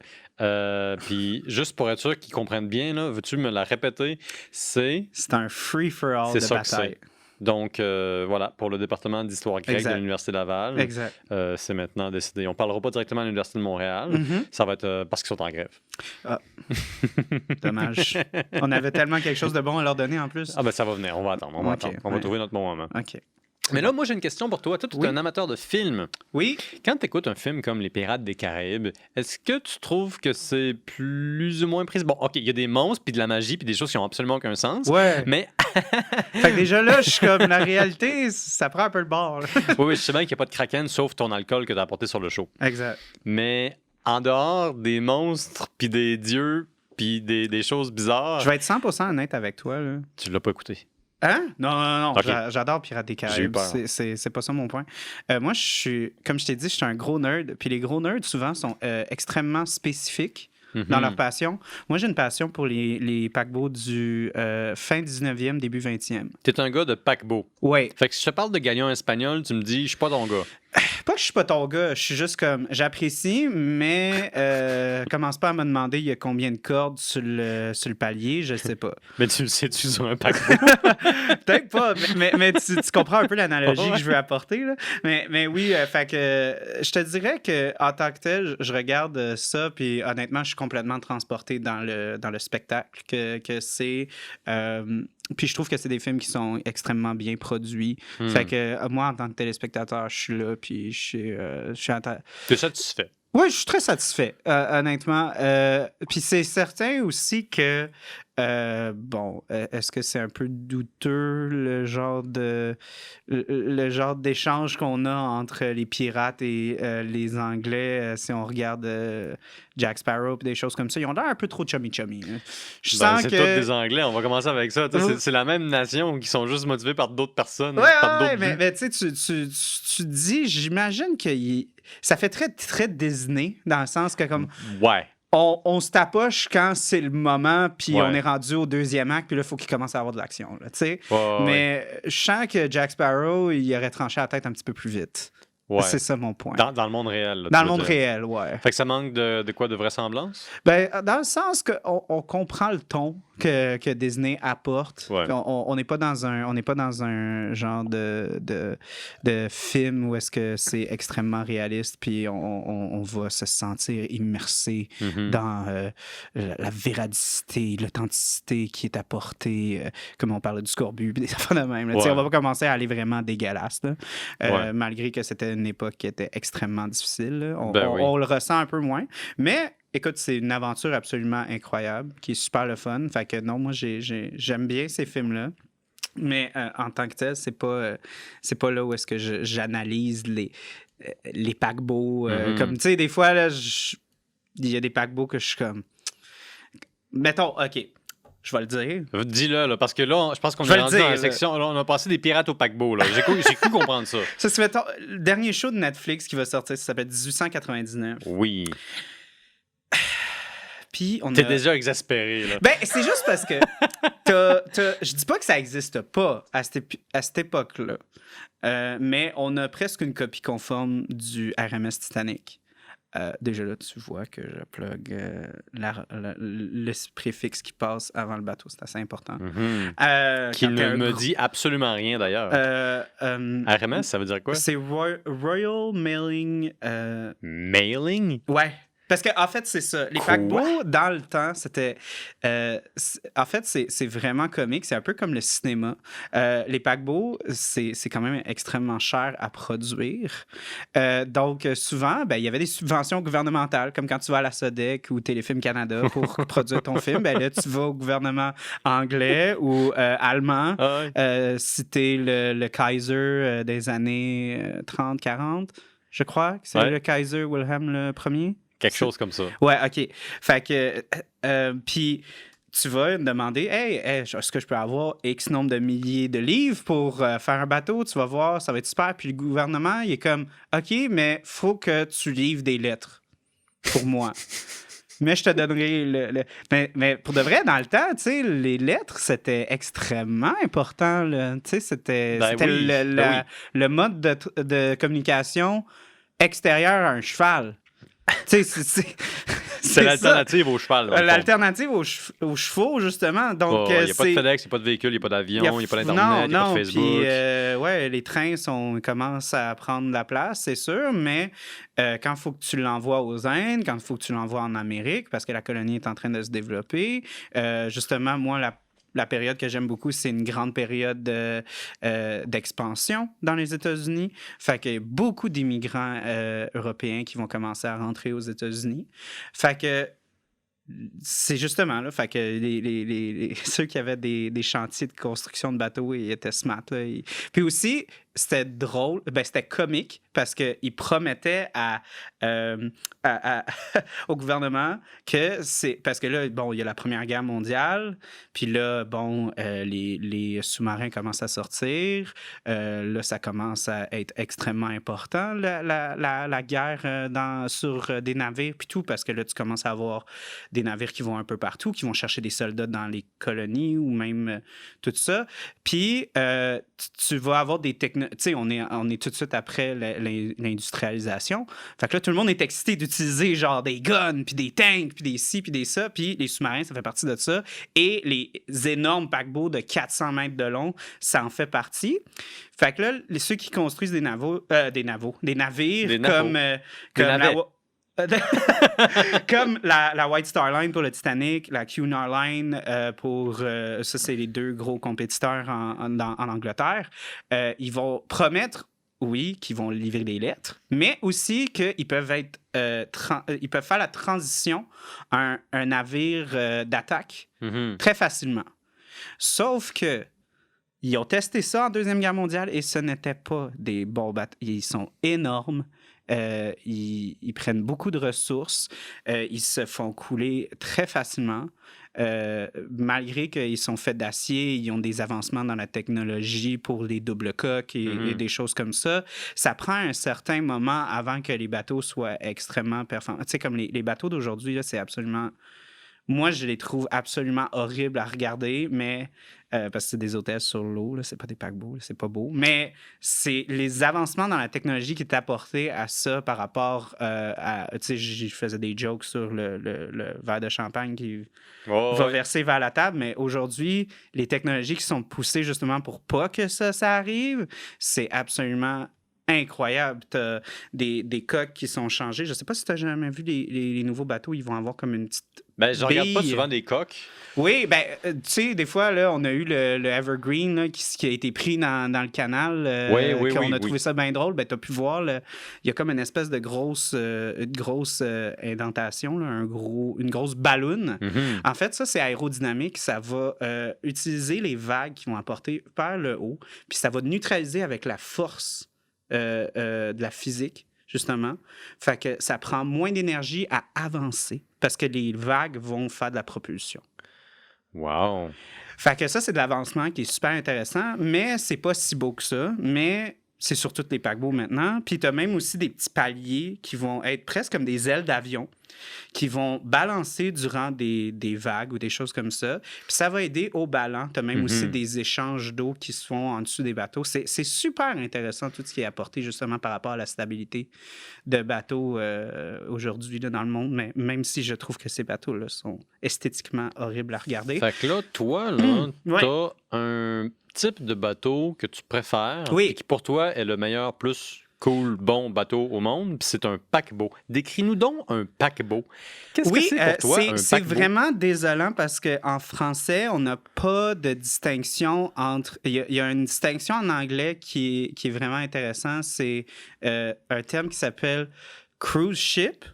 Puis, juste pour être sûr qu'ils comprennent bien, là, veux-tu me la répéter? C'est un free-for-all de ça que bataille. c'est. Donc, voilà, pour le département d'histoire grecque Exact. de l'Université de Laval, Exact. c'est maintenant décidé. On ne parlera pas directement à l'Université de Montréal. Ça va être parce qu'ils sont en grève. Dommage. On avait tellement quelque chose de bon à leur donner en plus. Ah ben ça va venir, on va attendre. On va Ok, attendre. On va ouais. trouver notre bon moment. OK. Mais là, moi, j'ai une question pour toi. Toi, tu es Oui. un amateur de films. Oui. Quand tu écoutes un film comme Les Pirates des Caraïbes, est-ce que tu trouves que c'est plus ou moins pris? Bon, OK, il y a des monstres, puis de la magie, puis des choses qui n'ont absolument aucun sens. Ouais. Mais Fait que déjà là, je suis comme, la réalité, ça prend un peu le bord. là. oui, je sais bien qu'il n'y a pas de kraken sauf ton alcool que tu as apporté sur le show. Exact. Mais en dehors des monstres, puis des dieux, puis des choses bizarres, Je vais être 100% honnête avec toi. Là. tu l'as pas écouté. Hein? Non. Ok. J'adore Pirates des J'ai eu Caraïbes. peur. C'est pas ça mon point. Moi, je suis, comme je t'ai dit, je suis un gros nerd. Puis les gros nerds, souvent, sont extrêmement spécifiques dans leur passion. Moi, j'ai une passion pour les paquebots du fin 19e, début 20e. T'es un gars de paquebot. Ouais. Fait que si je te parle de galion espagnol, tu me dis, je suis pas ton gars. Pas que je suis pas ton gars, je suis juste comme, j'apprécie, mais commence pas à me demander il y a combien de cordes sur le palier, je sais pas. Mais tu le sais-tu sur un paquebot? Peut-être pas, mais tu comprends un peu l'analogie Ouais. que je veux apporter. Là. Mais oui, fait que je te dirais qu'en tant que tel, je regarde ça, puis honnêtement, je suis complètement transporté dans le spectacle que c'est. Puis je trouve que c'est des films qui sont extrêmement bien produits. Fait que moi, en tant que téléspectateur, je suis là, puis je suis T'es satisfait. Oui, je suis très satisfait, honnêtement. Puis c'est certain aussi que, est-ce que c'est un peu douteux le genre d'échange qu'on a entre les pirates et les Anglais, si on regarde Jack Sparrow et des choses comme ça, ils ont l'air un peu trop chummy-chummy. Hein. Je sens C'est que... tous des Anglais, on va commencer avec ça. Tu sais, c'est la même nation qui sont juste motivés par d'autres personnes. Ouais, par d'autres buts. mais tu sais, tu dis, j'imagine que ça fait très, très Disney, dans le sens que comme Ouais. on se tapoche quand c'est le moment, puis Ouais. on est rendu au deuxième acte, puis là, il faut qu'il commence à avoir de l'action, là, tu sais. Ouais. Mais je sens que Jack Sparrow, il aurait tranché la tête un petit peu plus vite. Ouais. C'est ça mon point. Dans le monde réel. Là, Dans tu le veux monde dire. réel, ouais. Fait que ça manque de quoi? De vraisemblance? Ben, dans le sens qu'on on comprend le ton que Disney apporte. Ouais. On n'est pas dans un genre de film où est-ce que c'est extrêmement réaliste, puis on va se sentir immersé dans la véradicité, l'authenticité qui est apportée, comme on parlait du scorbut, puis des affaires de même. Là. Ouais. On va pas commencer à aller vraiment dégueulasse, là. Ouais. Malgré que c'était une époque qui était extrêmement difficile. Là. Oui. On le ressent un peu moins. Mais écoute, c'est une aventure absolument incroyable, qui est super le fun. Fait que non, moi, j'aime bien ces films-là. Mais en tant que tel, c'est pas là où est-ce que j'analyse les paquebots. Comme, tu sais, des fois, là, il y a des paquebots que je suis comme... Mettons, OK, je vais le dire. Dis-le, là, parce que là, je pense qu'on Je vais est le rendu dire, dans la là. section. Là, on a passé des pirates au paquebot. Là. J'ai cru comprendre ça. Ça, c'est, mettons, le dernier show de Netflix qui va sortir, ça s'appelle 1899. Oui. Puis on T'es a... déjà exaspéré, là. Ben, c'est juste parce que je dis pas que ça existe pas à cette époque-là, mais on a presque une copie conforme du RMS Titanic. Déjà là, tu vois que je plug le préfixe qui passe avant le bateau. C'est assez important. Qui quand t'es ne un me gros- dit absolument rien, d'ailleurs. RMS, ça veut dire quoi? C'est Royal Mailing... Mailing? Ouais. Parce que en fait, c'est ça. Les Quoi? paquebots, dans le temps, c'était... en fait, c'est vraiment comique. C'est un peu comme le cinéma. Les paquebots, c'est quand même extrêmement cher à produire. Donc, souvent, ben, il y avait des subventions gouvernementales, comme quand tu vas à la Sodec ou Téléfilm Canada pour produire ton film. Ben, là, tu vas au gouvernement anglais ou allemand. Ah ouais. Si t'es le Kaiser des années 30-40, je crois que c'est Ouais. le Kaiser Wilhelm le premier. Quelque chose comme ça. Ouais, OK. Fait que, puis tu vas demander, hey, est-ce que je peux avoir X nombre de milliers de livres pour faire un bateau? Tu vas voir, ça va être super. Puis le gouvernement, il est comme, OK, mais faut que tu livres des lettres pour moi. Mais je te donnerai Mais pour de vrai, dans le temps, tu sais, les lettres, c'était extrêmement important. Là. Tu sais, c'était oui, le mode de communication extérieur à un cheval. Tu sais, C'est l'alternative au cheval. dans le fond. L'alternative aux chevaux, justement. Donc, Il n'y a pas de FedEx, il n'y a pas de véhicule, il n'y a pas d'avion, il n'y a pas d'Internet, il n'y a pas de Facebook. Puis, ouais, les trains commencent à prendre la place, c'est sûr, mais quand il faut que tu l'envoies aux Indes, quand il faut que tu l'envoies en Amérique, parce que la colonie est en train de se développer, justement, moi, la période que j'aime beaucoup, c'est une grande période d'expansion dans les États-Unis. Fait qu'il y a beaucoup d'immigrants européens qui vont commencer à rentrer aux États-Unis. Fait que c'est justement là, fait que ceux qui avaient des chantiers de construction de bateaux, ils étaient smart. Là, Puis aussi, c'était drôle, c'était comique parce qu'ils promettaient euh, à- au gouvernement que c'est. Parce que là, bon, il y a la Première Guerre mondiale, puis là, bon, les sous-marins commencent à sortir. Là, ça commence à être extrêmement important, la guerre sur des navires, puis tout, parce que là, tu commences à avoir des navires qui vont un peu partout, qui vont chercher des soldats dans les colonies ou même tout ça. Puis, tu vas avoir des technologies. Tu sais, on est tout de suite après l'industrialisation. Fait que là, tout le monde est excité d'utiliser genre des guns, puis des tanks, puis des ci, puis des ça. Puis les sous-marins, ça fait partie de ça. Et les énormes paquebots de 400 mètres de long, ça en fait partie. Fait que là, ceux qui construisent des navires comme la White Star Line pour le Titanic, la Cunard Line pour... ça, c'est les deux gros compétiteurs en Angleterre. Ils vont promettre, oui, qu'ils vont livrer des lettres, mais aussi qu'ils peuvent être... ils peuvent faire la transition à un navire d'attaque très facilement. Sauf que ils ont testé ça en Deuxième Guerre mondiale et ce n'était pas des bons bateaux. Ils sont énormes. Ils prennent beaucoup de ressources. Ils se font couler très facilement. Malgré qu'ils sont faits d'acier, ils ont des avancements dans la technologie pour les doubles coques et des choses comme ça. Ça prend un certain moment avant que les bateaux soient extrêmement performants. Tu sais, comme les bateaux d'aujourd'hui, là, c'est absolument... Moi, je les trouve absolument horribles à regarder, mais parce que c'est des hôtels sur l'eau, là, c'est pas des paquebots, là, c'est pas beau. Mais c'est les avancements dans la technologie qui est apporté à ça par rapport à... Tu sais, je faisais des jokes sur le verre de champagne qui va verser vers la table, mais aujourd'hui, les technologies qui sont poussées justement pour pas que ça arrive, c'est absolument... incroyable. T'as des coques qui sont changées. Je sais pas si tu as jamais vu les nouveaux bateaux, ils vont avoir comme une petite je regarde pas souvent des coques. Oui, tu sais, des fois, là, on a eu le Evergreen là, qui a été pris dans le canal. On a trouvé ça bien drôle. Tu as pu voir, il y a comme une espèce de grosse indentation, là, une grosse balloune. En fait, ça, c'est aérodynamique. Ça va utiliser les vagues qui vont apporter vers le haut, puis ça va neutraliser avec la force de la physique, justement. Fait que ça prend moins d'énergie à avancer parce que les vagues vont faire de la propulsion. Wow! Fait que ça, c'est de l'avancement qui est super intéressant, mais c'est pas si beau que ça. Mais c'est sur tous les paquebots maintenant. Puis tu as même aussi des petits paliers qui vont être presque comme des ailes d'avion qui vont balancer durant des vagues ou des choses comme ça. Puis ça va aider au ballon. Tu as même aussi des échanges d'eau qui se font en dessous des bateaux. C'est super intéressant tout ce qui est apporté justement par rapport à la stabilité de bateaux aujourd'hui là, dans le monde, mais même si je trouve que ces bateaux-là sont esthétiquement horribles à regarder. Fait que là, toi, là, t'as un type de bateau que tu préfères et qui pour toi est le meilleur plus cool, bon bateau au monde, puis c'est un paquebot. Décris-nous donc un paquebot. Qu'est-ce que c'est pour toi, un paquebot? C'est vraiment désolant parce qu'en français, on n'a pas de distinction entre... Il y a une distinction en anglais qui est vraiment intéressant. C'est un terme qui s'appelle cruise ship,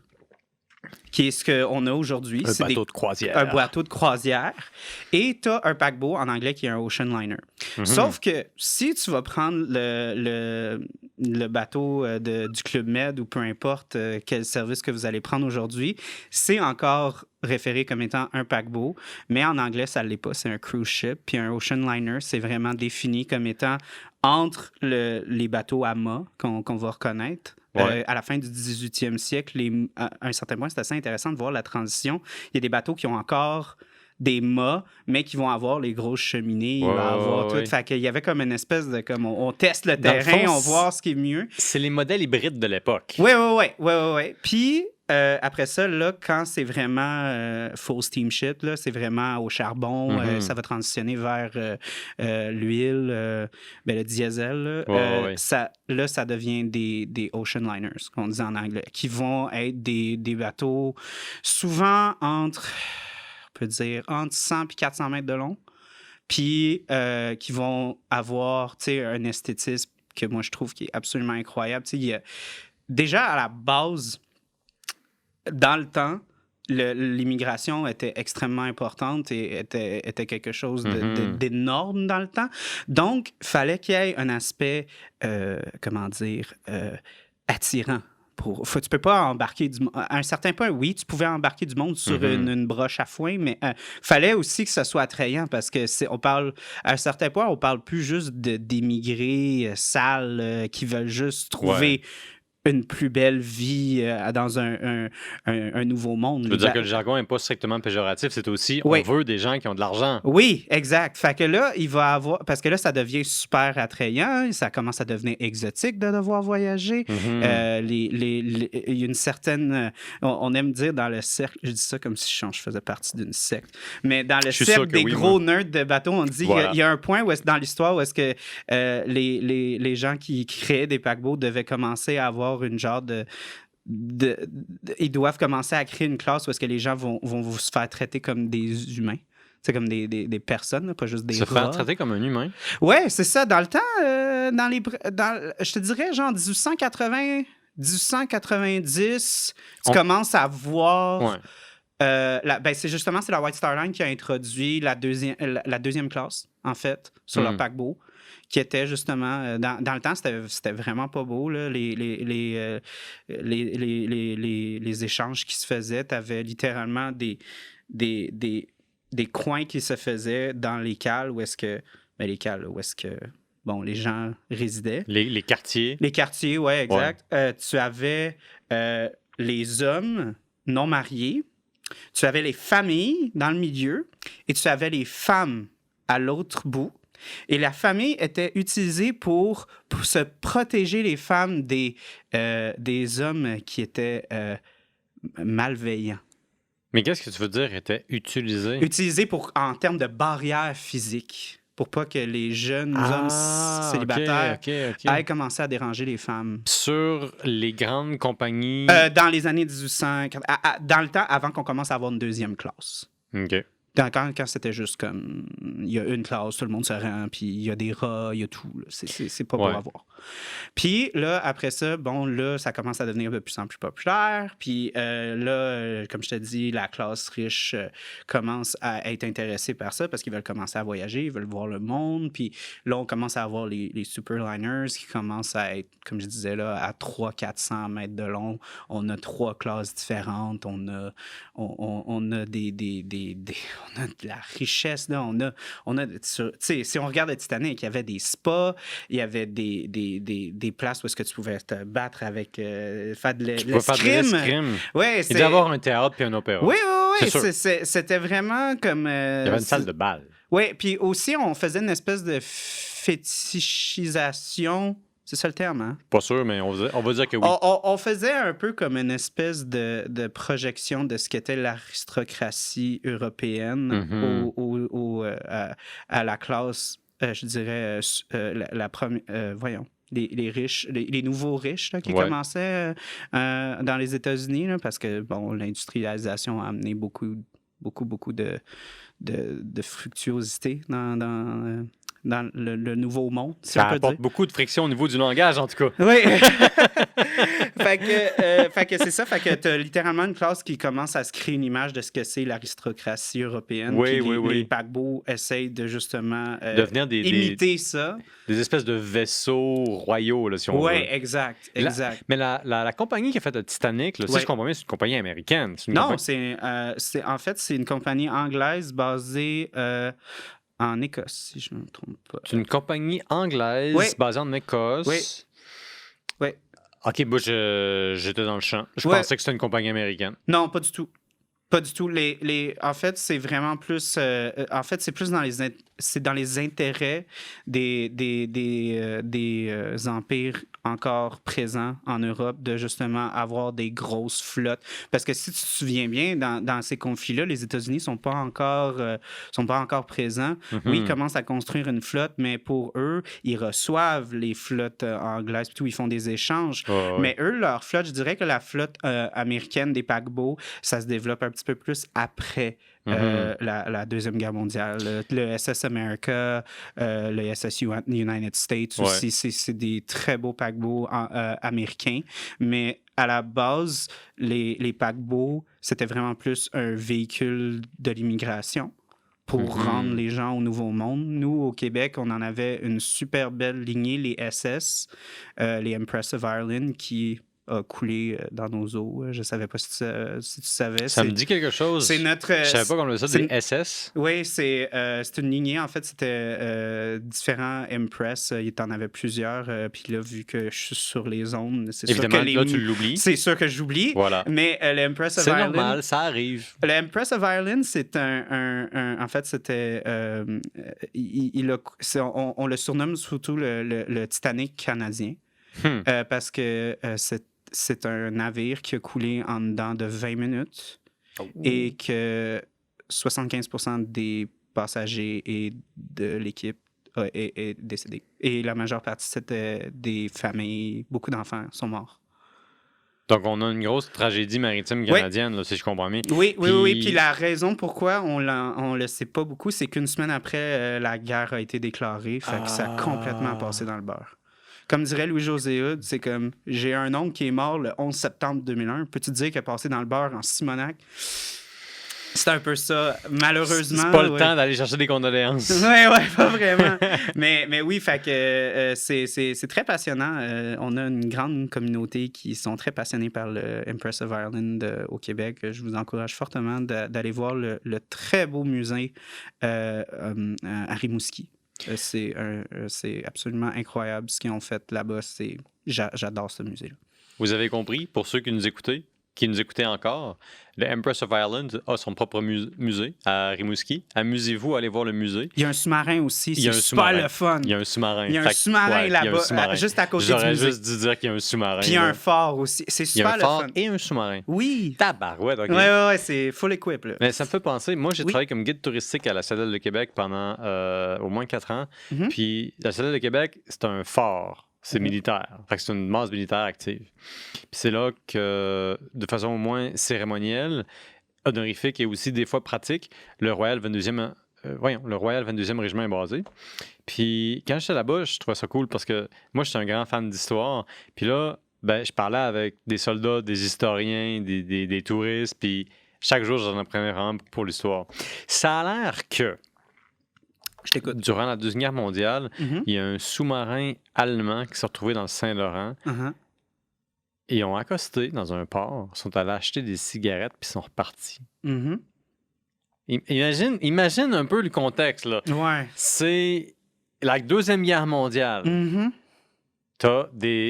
qui est ce qu'on a aujourd'hui. Un bateau de croisière. Un bateau de croisière. Et tu as un paquebot en anglais qui est un ocean liner. Sauf que si tu vas prendre le bateau du Club Med ou peu importe quel service que vous allez prendre aujourd'hui, c'est encore référé comme étant un paquebot, mais en anglais, ça ne l'est pas. C'est un cruise ship. Puis un ocean liner, c'est vraiment défini comme étant entre les bateaux à mât qu'on va reconnaître. À la fin du 18e siècle, à un certain point, c'est assez intéressant de voir la transition. Il y a des bateaux qui ont encore des mâts, mais qui vont avoir les grosses cheminées. Il va avoir tout. Fait qu'il y avait comme une espèce de... comme on teste le terrain, on voit ce qui est mieux. C'est les modèles hybrides de l'époque. Oui. Puis... après ça, là, quand c'est vraiment full steamship, là, c'est vraiment au charbon, ça va transitionner vers l'huile, le diesel. Ça devient des ocean liners, qu'on dit en anglais, qui vont être des bateaux souvent entre 100 et 400 mètres de long. puis qui vont avoir, tu sais, un esthétisme que moi, je trouve qui est absolument incroyable. Tu sais, déjà, à la base, dans le temps, l'immigration était extrêmement importante et était quelque chose d'énorme dans le temps. Donc, il fallait qu'il y ait un aspect, attirant. Tu peux pas embarquer à un certain point, oui, tu pouvais embarquer du monde sur une broche à foin, mais fallait aussi que ce soit attrayant parce que on parle, à un certain point, on parle plus juste d'immigrés sales qui veulent juste trouver une plus belle vie dans un nouveau monde. Je veux dire que le jargon n'est pas strictement péjoratif, c'est aussi on veut des gens qui ont de l'argent. Oui, exact. Fait que là, il va avoir. Parce que là, ça devient super attrayant, ça commence à devenir exotique de devoir voyager. Il y a une certaine. On aime dire dans le cercle, je dis ça comme si je faisais partie d'une secte, mais dans le cercle des gros nerds de bateau, on dit il y a un point où dans l'histoire où est-ce que les gens qui créaient des paquebots devaient commencer à avoir une genre ils doivent commencer à créer une classe où est-ce que les gens vont se faire traiter comme des humains. C'est comme des personnes, là, pas juste des rats. Se faire traiter comme un humain? Ouais, c'est ça. Dans le temps, je te dirais, genre 1890, tu commences à voir... c'est justement la White Star Line qui a introduit la deuxième classe, en fait, sur leur paquebot, qui était justement... dans le temps, c'était vraiment pas beau, là, les échanges qui se faisaient. Tu avais littéralement des coins qui se faisaient dans les cales où est-ce que... les gens résidaient. Les quartiers. Les quartiers, oui, exact. Tu avais les hommes non mariés, tu avais les familles dans le milieu et tu avais les femmes à l'autre bout. Et la famille était utilisée pour se protéger les femmes des hommes qui étaient malveillants. Mais qu'est-ce que tu veux dire était utilisé? Utilisé en termes de barrière physique, pour pas que les jeunes hommes célibataires aient commencé à déranger les femmes. Sur les grandes compagnies? Dans les années 1800, dans le temps avant qu'on commence à avoir une deuxième classe. OK. Quand c'était juste comme, il y a une classe, tout le monde se rend, puis il y a des rats, il y a tout. Là. C'est pas beau à voir. Puis là, après ça, ça commence à devenir de plus en plus populaire. Puis comme je te dis, la classe riche commence à être intéressée par ça parce qu'ils veulent commencer à voyager, ils veulent voir le monde. Puis là, on commence à avoir les superliners qui commencent à être, comme je disais, là, à 300-400 mètres de long. On a 3 classes différentes. On a de la richesse, là. Si on regarde le Titanic, il y avait des spas, il y avait des places où est-ce que tu pouvais te battre avec faire de l'escrime. Ouais, il devait y avoir un théâtre puis un opéra. Oui. C'était vraiment comme... il y avait une salle de bal. Oui, puis aussi, on faisait une espèce de fétichisation. C'est ça le terme, hein? Pas sûr, mais on va dire que oui. On faisait un peu comme une espèce de projection de ce qu'était l'aristocratie européenne à la classe, je dirais, la première... voyons. Les riches, les nouveaux riches là, qui commençaient dans les États-Unis, là, parce que l'industrialisation a amené beaucoup de fructuosité dans le nouveau monde. Si ça apporte beaucoup de friction au niveau du langage, en tout cas. Oui. fait que c'est ça. Fait que tu as littéralement une classe qui commence à se créer une image de ce que c'est l'aristocratie européenne. Les paquebots essayent de justement devenir imiter ça. Des espèces de vaisseaux royaux, là, si on veut. Oui, exact. Mais la compagnie qui a fait le Titanic, là, si je comprends bien, c'est une compagnie américaine. C'est une compagnie anglaise basée... en Écosse, si je ne me trompe pas. C'est une compagnie anglaise basée en Écosse. Oui. OK, moi, j'étais dans le champ. Je pensais que c'était une compagnie américaine. Non, pas du tout. Pas du tout. En fait, c'est vraiment plus... en fait, c'est plus dans les intérêts des empires encore présents en Europe de justement avoir des grosses flottes. Parce que si tu te souviens bien, dans ces conflits-là, les États-Unis sont pas encore présents. Oui, ils commencent à construire une flotte, mais pour eux, ils reçoivent les flottes anglaises, puis tout, ils font des échanges. Mais eux, leur flotte, je dirais que la flotte américaine des paquebots, ça se développe un petit peu plus après la Deuxième Guerre mondiale. Le SS America, le SS United States aussi, c'est des très beaux paquebots américains. Mais à la base, les paquebots, c'était vraiment plus un véhicule de l'immigration pour rendre les gens au Nouveau Monde. Nous, au Québec, on en avait une super belle lignée, les SS, les Empress of Ireland, qui a coulé dans nos eaux. Je ne savais pas si tu savais. Ça me dit quelque chose. C'est notre... Je savais pas qu'on avait ça, des SS. Oui, c'est une lignée. En fait, c'était différents Empress. Il t'en avait plusieurs. Puis là, vu que je suis sur les ondes, c'est sûr que là, tu l'oublies. C'est sûr que j'oublie. Voilà. Mais l'Empress of Ireland... C'est normal, ça arrive. L'Empress of Ireland, c'est en fait, c'était... on le surnomme surtout le Titanic canadien. Parce que c'est un navire qui a coulé en dedans de 20 minutes et que 75% des passagers et de l'équipe est décédé. Et la majeure partie, c'était des familles, beaucoup d'enfants sont morts. Donc, on a une grosse tragédie maritime canadienne, là, si je comprends bien. Oui. Puis la raison pourquoi on le sait pas beaucoup, c'est qu'une semaine après, la guerre a été déclarée. Fait que ça a complètement passé dans le beurre. Comme dirait Louis-José Hood, c'est comme « J'ai un oncle qui est mort le 11 septembre 2001. Peux-tu te dire qu'il a passé dans le beurre en Simonac? » C'est un peu ça, malheureusement. C'est pas le temps d'aller chercher des condoléances. Oui, pas vraiment. mais oui, fait que c'est très passionnant. On a une grande communauté qui sont très passionnés par le Empress of Ireland au Québec. Je vous encourage fortement d'aller voir le très beau musée à Rimouski. C'est absolument incroyable ce qu'ils ont fait là-bas. J'adore ce musée-là. Vous avez compris, pour ceux qui nous écoutaient encore, le Empress of Ireland a son propre musée à Rimouski. Amusez-vous à aller voir le musée. Il y a un sous-marin aussi, c'est super le fun. Il y a un sous-marin. Il y a un sous-marin là-bas, juste à côté du musée. J'aurais juste dû dire qu'il y a un sous-marin. Puis il y a un phare aussi. C'est super le fun. Il y a un phare et un sous-marin. Oui. Tabarouette, OK. Ouais, c'est full equip. Là. Mais ça me fait penser, moi j'ai travaillé comme guide touristique à la Citadelle de Québec pendant au moins 4 ans. Puis la Citadelle de Québec, c'est un phare. C'est militaire. Fait que c'est une base militaire active. Puis c'est là que, de façon au moins cérémonielle, honorifique et aussi des fois pratique, le Royal 22e, le Royal 22e Régiment est basé. Puis quand j'étais là-bas, je trouvais ça cool parce que moi, j'étais un grand fan d'histoire. Puis là, je parlais avec des soldats, des historiens, des touristes. Puis chaque jour, j'en apprenais vraiment pour l'histoire. Ça a l'air que durant la Deuxième Guerre mondiale, il y a un sous-marin allemand qui s'est retrouvé dans le Saint-Laurent. Et ils ont accosté dans un port, sont allés acheter des cigarettes puis sont repartis. Imagine un peu le contexte. Là. Ouais. C'est la Deuxième Guerre mondiale. T'as des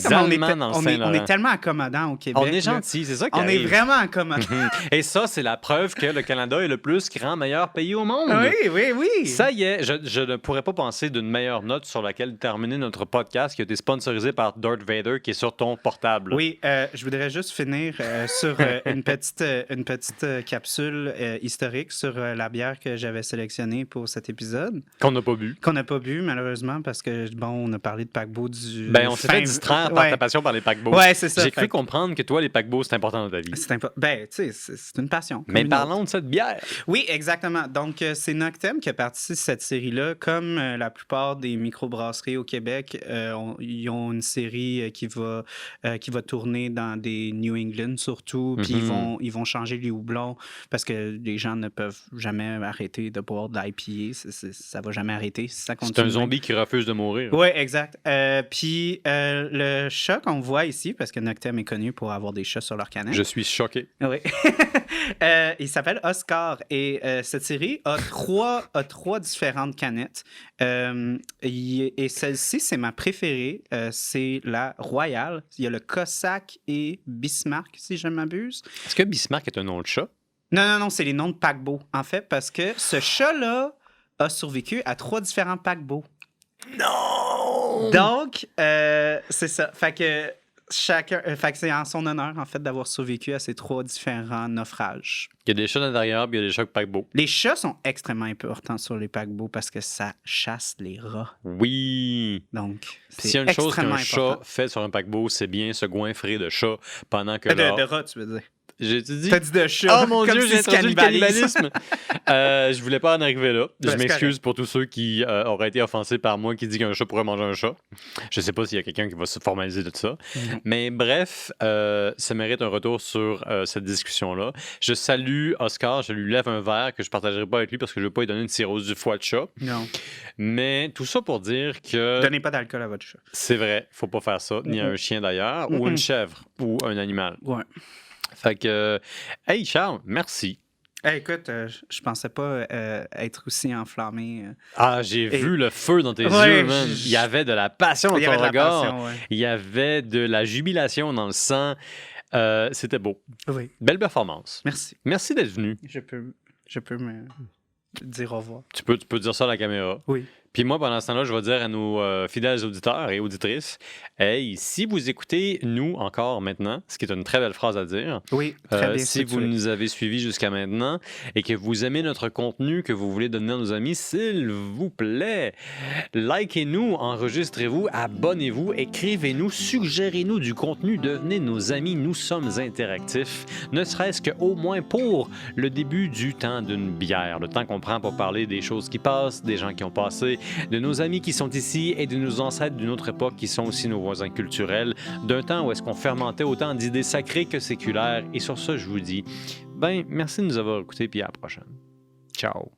Allemands dans le Saint-Laurent. On est tellement accommodant au Québec. On est gentil, c'est ça qui arrive. On est vraiment accommodant. Et ça, c'est la preuve que le Canada est le plus grand, meilleur pays au monde. Oui. Ça y est, je ne pourrais pas penser d'une meilleure note sur laquelle terminer notre podcast qui a été sponsorisé par Darth Vader qui est sur ton portable. Oui, je voudrais juste finir sur une petite capsule historique sur la bière que j'avais sélectionnée pour cet épisode. Qu'on n'a pas bu. Qu'on n'a pas bu, malheureusement, parce que, on a parlé de paquebot on s'est fait distraire par ta passion par les paquebots. Ouais, c'est ça. J'ai cru comprendre que toi, les paquebots, c'est important dans ta vie. C'est important. Tu sais, c'est une passion. Mais parlons de cette bière. Oui, exactement. Donc, c'est Noctem qui a parti de cette série-là. Comme la plupart des microbrasseries au Québec, ils ont une série qui va tourner dans des New England surtout. Puis ils vont changer les houblons parce que les gens ne peuvent jamais arrêter de boire de l'IPA. Ça va jamais arrêter. Ça continue. C'est un zombie qui refuse de mourir. Oui, exact. Puis le chat qu'on voit ici, parce que Noctem est connu pour avoir des chats sur leur canette. Je suis choqué. Oui. Il s'appelle Oscar et cette série a trois différentes canettes. Et celle-ci, c'est ma préférée. C'est la Royale. Il y a le Cossack et Bismarck, si je ne m'abuse. Est-ce que Bismarck est un nom de chat? Non, c'est les noms de paquebots. En fait, parce que ce chat-là a survécu à 3 différents paquebots. Non! Donc, c'est ça. Fait que c'est en son honneur, en fait, d'avoir survécu à ces 3 différents naufrages. Il y a des chats d'intérieur, puis il y a des chats paquebots. Les chats sont extrêmement importants sur les paquebots parce que ça chasse les rats. Oui! Donc, c'est s'il y a une chose qu'un important. chat fait sur un paquebot, c'est bien se goinfrer de chat pendant que... De rats, tu veux dire. J'ai dit... T'as dit de chat. Oh mon comme Dieu, si j'ai c'est introduit le cannibalisme. Je voulais pas en arriver là. Je c'est m'excuse correct. pour tous ceux qui auraient été offensés par moi qui dit qu'un chat pourrait manger un chat. Je sais pas s'il y a quelqu'un qui va se formaliser de ça. Non. Mais bref, ça mérite un retour sur cette discussion-là. Je salue Oscar, je lui lève un verre que je partagerai pas avec lui parce que je veux pas lui donner une cirrhose du foie de chat. Non. Mais tout ça pour dire que Donnez pas d'alcool à votre chat. c'est vrai, faut pas faire ça, ni à un chien d'ailleurs, ou une chèvre, ou un animal. Ouais. Fait que, hey Charles, merci. Hey, écoute, je pensais pas être aussi enflammé. Ah, j'ai Et- vu le feu dans tes Ouais, yeux, man. Il y avait de la passion dans Il y avait ton de la regard. passion, ouais. Il y avait de la jubilation dans le sang. C'était beau. Oui, Belle performance. merci. Merci d'être venu. Je peux me dire au revoir. Tu peux dire ça à la caméra. Oui. Puis moi, pendant ce temps-là, je vais dire à nos fidèles auditeurs et auditrices, hey, si vous écoutez nous encore maintenant, ce qui est une très belle phrase à dire, Oui, très bien. si vous nous avez suivis jusqu'à maintenant et que vous aimez notre contenu, que vous voulez donner à nos amis, s'il vous plaît, likez-nous, enregistrez-vous, abonnez-vous, écrivez-nous, suggérez-nous du contenu, devenez nos amis, nous sommes interactifs, ne serait-ce qu'au moins pour le début du temps d'une bière, le temps qu'on prend pour parler des choses qui passent, des gens qui ont passé, de nos amis qui sont ici et de nos ancêtres d'une autre époque qui sont aussi nos voisins culturels, d'un temps où est-ce qu'on fermentait autant d'idées sacrées que séculaires. Et sur ça, je vous dis, ben, merci de nous avoir écoutés, puis à la prochaine. Ciao.